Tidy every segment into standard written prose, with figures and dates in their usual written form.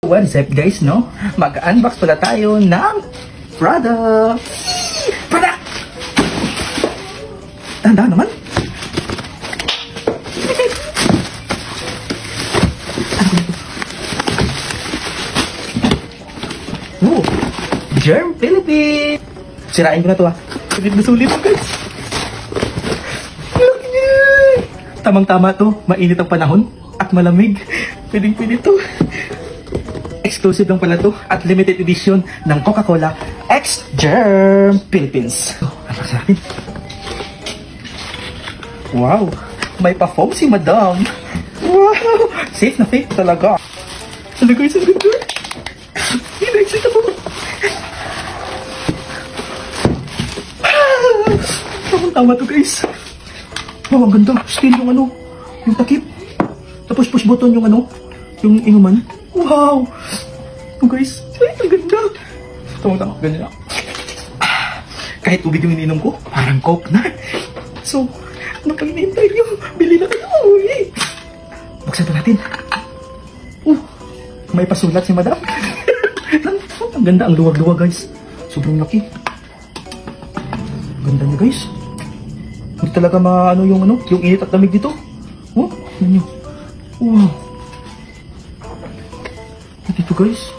What is up guys, no? Mag-unbox pala tayo ng product! Product! Tanda naman! Oh! Germ Philippines! Sirain ko na to ha. Sulit na sulit guys! Laki niya! Tamang-tama to. Mainit ang panahon at malamig. Pwedeng-pwede to. Exclusive lang pala to at limited edition ng Coca-Cola X Germ Philippines. So, unbox natin. Wow! May pa-foam si Madam. Wow! Safe na safe talaga. Ano guys, ang ganda. Ina-excite ako. Tama to guys. Wow, ang ganda. Skin yung ano, yung takip. Tapos push button yung ano, yung inuman. Wow! Oh guys, ay, ang ganda. Tama, ganda na. Kahit tubig yung ininom ko, parang Coke na. So, ano pang hinihintay nyo? Bili na kayo. Buksan pa natin. May pasulat si Madam. Ang ganda, ang luwag-luwag guys. Sobrang laki. Ganda niya guys. Hindi talaga maano yung ano, yung init at lamig dito. Oh, ano nyo? Wow. Dito guys.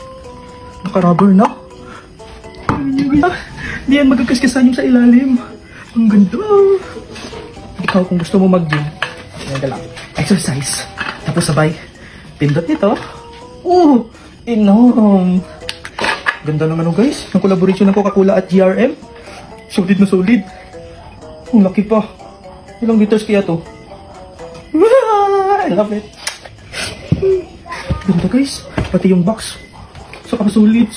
Naka-rubber na. Hindi yan magkakaskasan yung sa ilalim. Ang ganda. Ikaw kung gusto mo mag-gym, lang. Exercise. Tapos sabay, pindot nito. Oh, inom. Ganda ng ano guys. Ng collaboration ng Coca-Cola at GRM. Solid na solid. Ang laki pa. Ilang liters kaya to? I love it. Ganda guys. Pati yung box. So, sulit.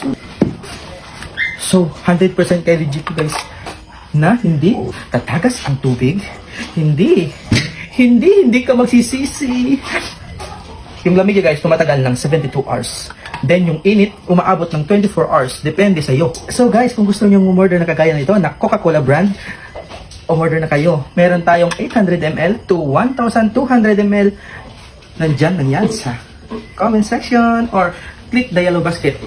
So, 100% kay legit guys. Na hindi tatagas ang tubig. Hindi ka magsisisi. Yung lamig guys, tumatagal ng 72 hours. Then yung init, umaabot ng 24 hours. Depende sa iyo. So guys, kung gusto niyo umorder na kagaya nito na Coca-Cola brand, umorder na kayo. Meron tayong 800 ml to 1,200 ml. Nandyan sa comment section or click the yellow basket.